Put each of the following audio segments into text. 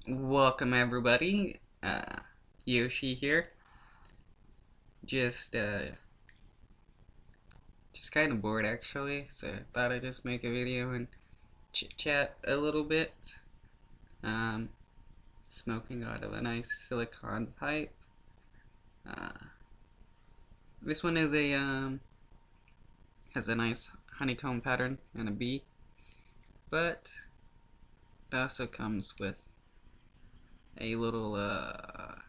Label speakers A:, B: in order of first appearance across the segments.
A: Welcome everybody. Yoshi here. Just uh just kind of bored actually, so thought I'd just make a video and chit chat a little bit. Um Smoking out of a nice silicone pipe. Uh this one is a has a nice honeycomb pattern and a bee, but it also comes with a little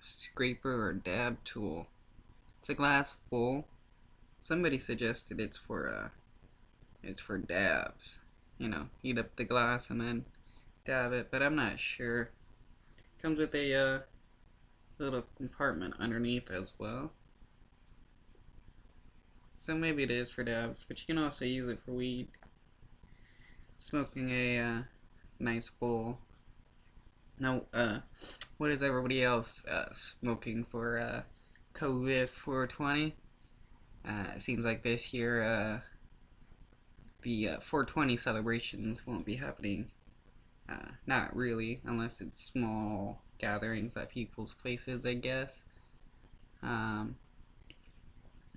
A: scraper or dab tool. It's a glass bowl. Somebody suggested it's for dabs. Heat up the glass and then dab it, but I'm not sure. Comes with a little compartment underneath as well. So maybe it is for dabs, but you can also use it for weed. Smoking a nice bowl. Now, what is everybody else smoking for COVID 420? It seems like this year the 420 celebrations won't be happening. Not really, unless it's small gatherings at people's places, I guess. Um,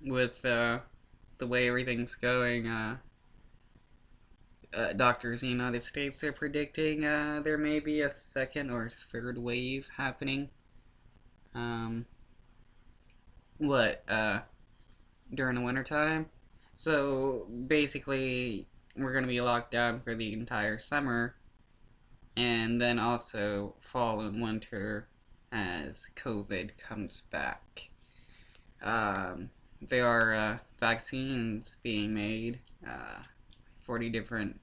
A: with the way everything's going, doctors in the United States are predicting there may be a second or third wave happening. Um, what, during the wintertime? So basically, we're going to be locked down for the entire summer, and then also fall and winter as COVID comes back. There are vaccines being made, 40 different,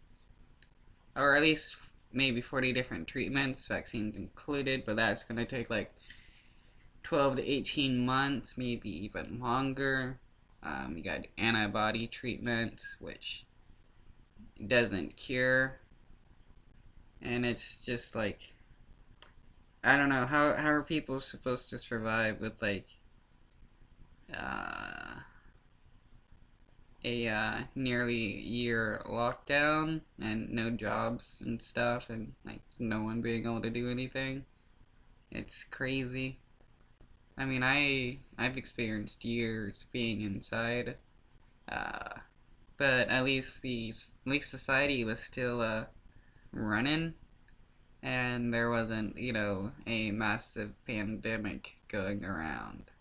A: or at least maybe 40 different treatments, vaccines included, but that's going to take like 12 to 18 months, maybe even longer. You got antibody treatments, which doesn't cure, and it's just like, I don't know, how are people supposed to survive with like a nearly year lockdown and no jobs and stuff, and like no one being able to do anything? It's crazy. I mean, I've experienced years being inside, uh, but at least society was still running, and there wasn't a massive pandemic going around.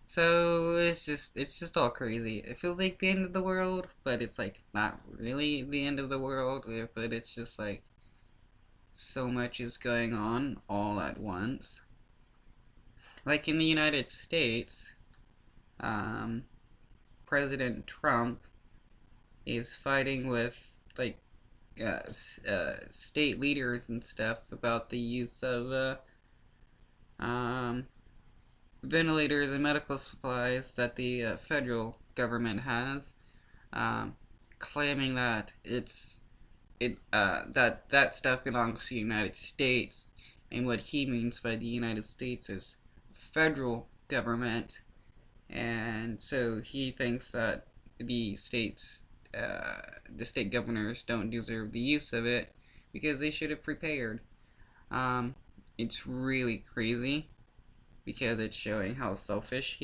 A: So it's just all crazy. It feels like the end of the world, but it's like not really the end of the world. But it's just like so much is going on all at once. Like in the United States, um, President Trump is fighting with like state leaders and stuff about the use of um, ventilators and medical supplies that the federal government has, um, claiming that that stuff belongs to the United States, and what he means by the United States is federal government, and so he thinks that the states, the state governors don't deserve the use of it because they should have prepared. It's really crazy because it's showing how selfish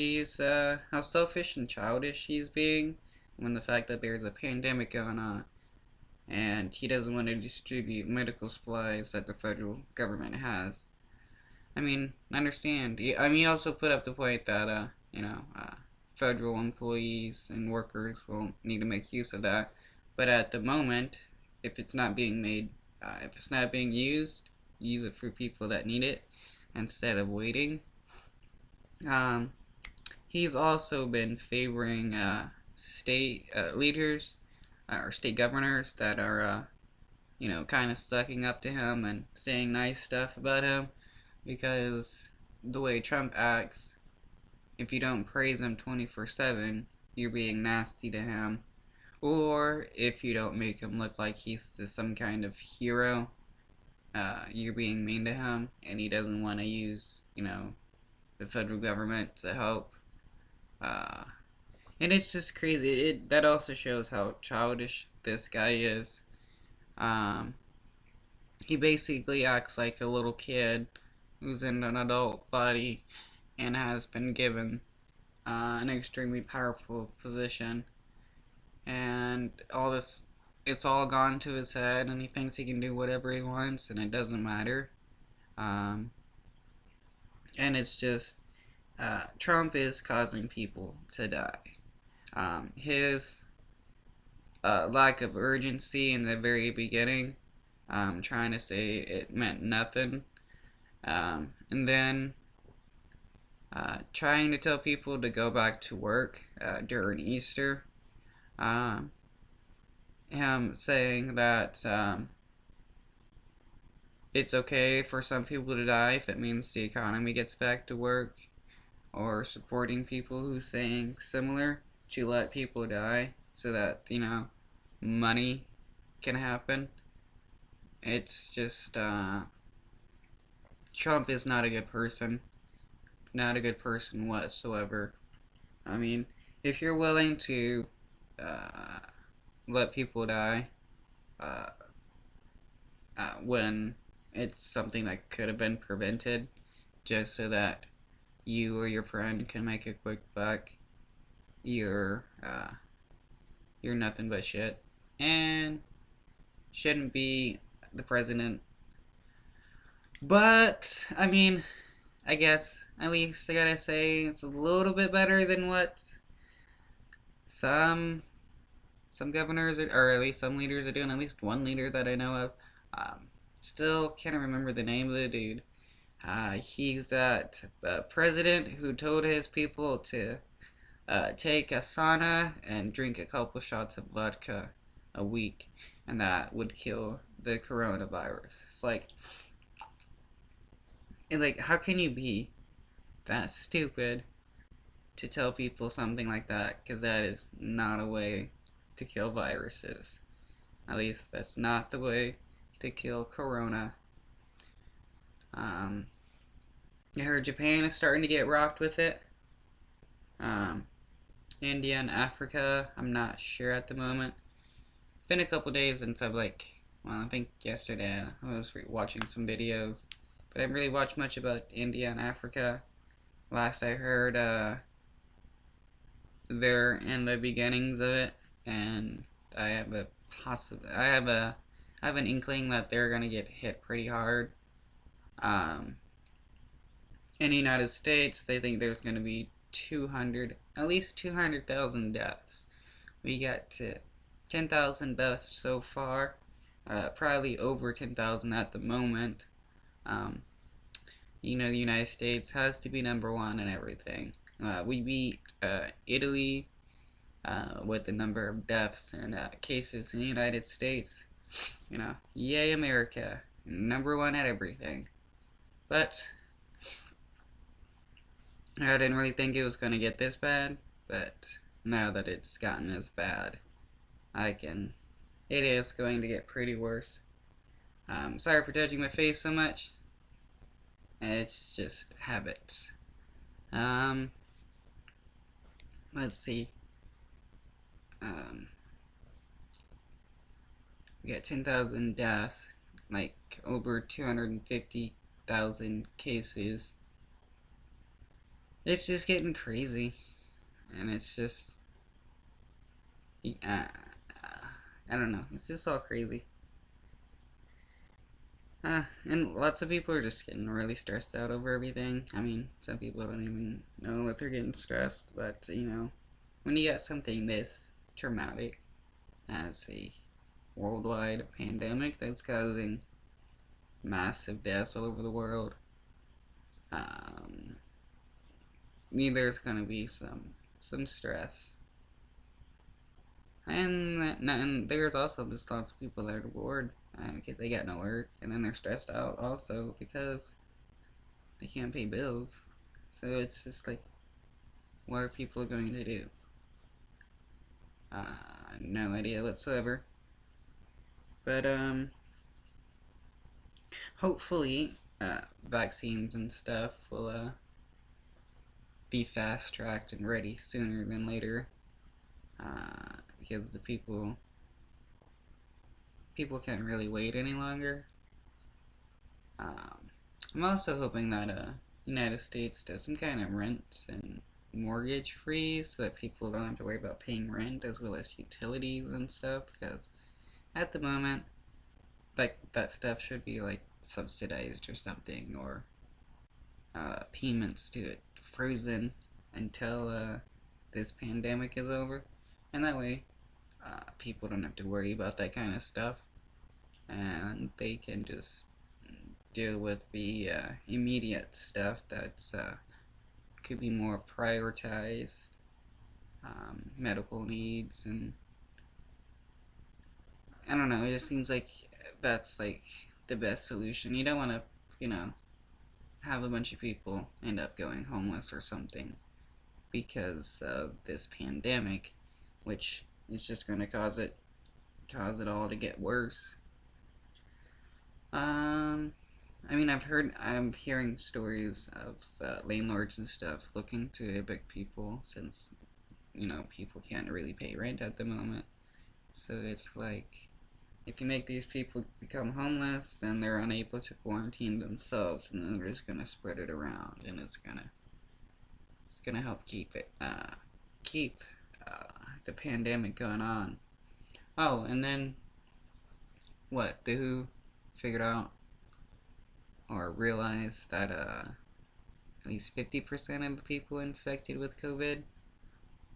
A: how selfish and childish he's being, when the fact that there's a pandemic going on and he doesn't want to distribute medical supplies that the federal government has. I mean, understand. I mean, he also put up the point that federal employees and workers will need to make use of that, but at the moment, if it's not being made, if it's not being used, use it for people that need it instead of waiting. Um, he's also been favoring state leaders or state governors that are, kind of sucking up to him and saying nice stuff about him, because the way Trump acts, if you don't praise him 24/7, you're being nasty to him. Or if you don't make him look like he's some kind of hero, you're being mean to him, and he doesn't want to use, the federal government to help. Uh, and it's just crazy. That also shows how childish this guy is. Um, he basically acts like a little kid who's in an adult body and has been given an extremely powerful position, and all this, it's all gone to his head, and he thinks he can do whatever he wants, and it doesn't matter. Um, and it's just Trump is causing people to die. His lack of urgency in the very beginning, trying to say it meant nothing, and then trying to tell people to go back to work during Easter. Um, him saying that it's okay for some people to die if it means the economy gets back to work, or supporting people who saying similar to let people die so that, money can happen. It's just, Trump is not a good person. Not a good person whatsoever. I mean, if you're willing to uh, let people die uh, when it's something that could have been prevented just so that you or your friend can make a quick buck, you're you're nothing but shit, and shouldn't be the president. But I mean, I guess at least I gotta say it's a little bit better than what some some governors or at least some leaders are doing. At least one leader that I know of. Still can't remember the name of the dude. He's that president who told his people to take a sauna and drink a couple shots of vodka a week, and that would kill the coronavirus. Like, how can you be that stupid to tell people something like that? Because that is not a way to kill viruses. At least that's not the way to kill corona. Um, I heard Japan is starting to get rocked with it. Um, India and Africa, I'm not sure at the moment. Been a couple days since I think yesterday I was watching some videos, but I didn't really watch much about India and Africa. Last I heard, they're in the beginnings of it, and I have a I have an inkling that they're gonna get hit pretty hard. Um, in the United States, they think there's gonna be at least 200,000 deaths. We got to 10,000 deaths so far, probably over 10,000 at the moment. Um, the United States has to be number one in everything. We beat Italy with the number of deaths and cases in the United States. Yay America, number one at everything. But I didn't really think it was going to get this bad, but now that it's gotten this bad, it is going to get pretty worse. Sorry for touching my face so much. It's just habits. Um, let's see. We got 10,000 deaths, like over 250,000 cases. It's just getting crazy, and it's just, I don't know. It's just all crazy. And lots of people are just getting really stressed out over everything. I mean, some people don't even know that they're getting stressed, but when you got something this traumatic as a worldwide pandemic that's causing massive deaths all over the world, there's gonna be some stress. And there's also just lots of people that are bored because they got no work, and then they're stressed out also because they can't pay bills. So it's just like, what are people going to do? No idea whatsoever. But hopefully, vaccines and stuff will be fast tracked and ready sooner than later. Because the people can't really wait any longer. Um, I'm also hoping that United States does some kind of rent and mortgage freeze so that people don't have to worry about paying rent as well as utilities and stuff. Because at the moment, like that stuff should be like subsidized or something, or payments to it frozen until this pandemic is over, and that way people don't have to worry about that kind of stuff, and they can just deal with the immediate stuff that could be more prioritized, medical needs, and I don't know. It just seems like that's like the best solution. You don't want to, you know, have a bunch of people end up going homeless or something because of this pandemic, which is just going to cause it all to get worse. Um, I mean, I'm hearing stories of landlords and stuff looking to evict people since people can't really pay rent at the moment. So it's like if you make these people become homeless, then they're unable to quarantine themselves, and then they're just gonna spread it around, and it's gonna help keep the pandemic going on. Oh, and then what? The WHO figured out or realized that at least 50% of the people infected with COVID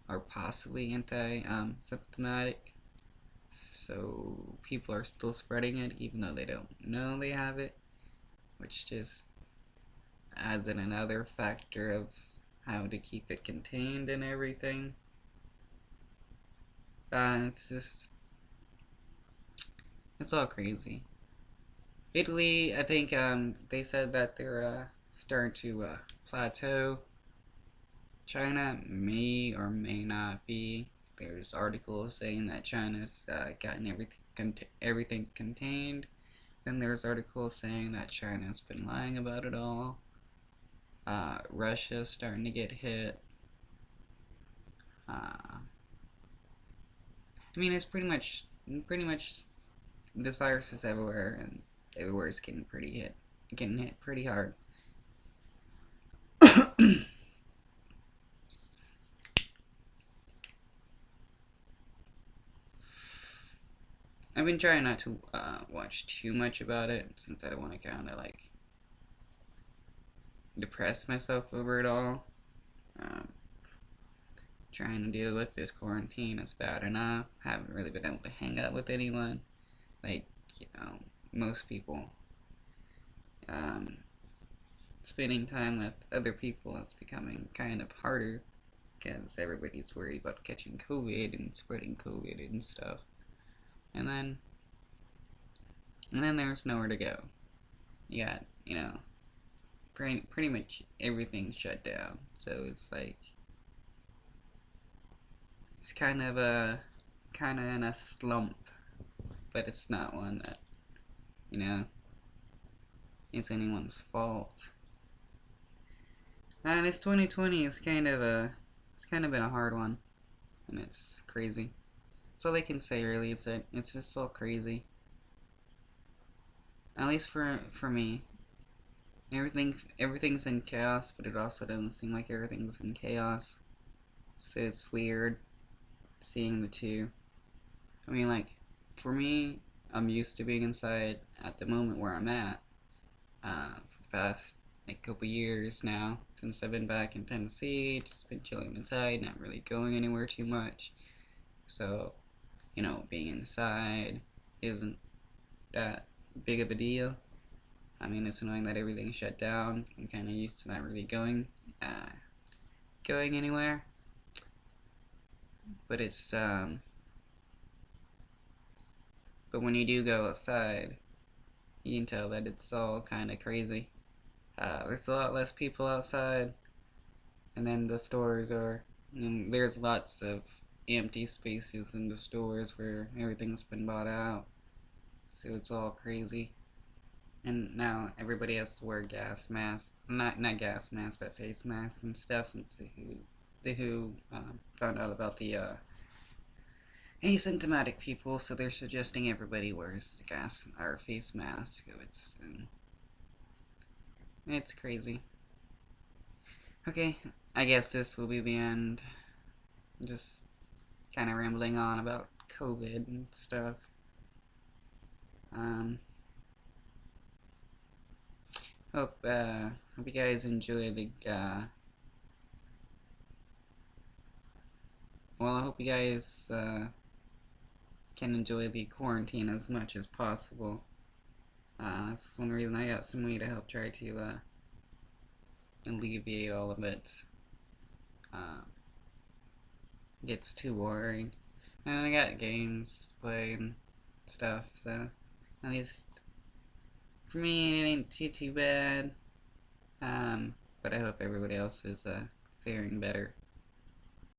A: are possibly anti-symptomatic. So people are still spreading it even though they don't know they have it, which just adds in another factor of how to keep it contained and everything. It's all crazy. Italy, I think they said that they're starting to plateau. China may or may not be. There's articles saying that China's gotten everything contained. Then there's articles saying that China's been lying about it all. Russia's starting to get hit. I mean, it's pretty much this virus is everywhere, and everywhere is getting hit pretty hard. I've been trying not to watch too much about it since I don't want to kind of like depress myself over it all. Um, Trying to deal with this quarantine is bad enough. Haven't really been able to hang out with anyone. Like, most people. Um, Spending time with other people is becoming kind of harder because everybody's worried about catching COVID and spreading COVID and stuff. And then, and then there's nowhere to go. You got, pretty much everything's shut down. So it's like, it's kind of in a slump, but it's not one that, you know, is anyone's fault. And this 2020 is it's kind of been a hard one, and it's crazy. That's all they can say, really. It's just all crazy. At least for me, everything's in chaos, but it also doesn't seem like everything's in chaos. So it's weird seeing the two. I mean, like, for me, I'm used to being inside at the moment where I'm at. For the past like couple years now, since I've been back in Tennessee, just been chilling inside, not really going anywhere too much. So, being inside isn't that big of a deal. I mean, it's annoying that everything's shut down. I'm kind of used to not really going anywhere. But but when you do go outside, you can tell that it's all kind of crazy. There's a lot less people outside, and then the stores there's lots of empty spaces in the stores where everything's been bought out. So it's all crazy. And now everybody has to wear gas masks, not gas masks, but face masks and stuff since the WHO found out about the asymptomatic people, so they're suggesting everybody wears the gas or face mask. It's crazy. Okay, I guess this will be the end. Just kind of rambling on about COVID and stuff. Um, hope you guys enjoy the, well, I hope you guys, can enjoy the quarantine as much as possible. That's one reason I got some way to help try to, alleviate all of it. Uh, gets too boring. And I got games to play and stuff, so at least for me it ain't too bad. But I hope everybody else is faring better.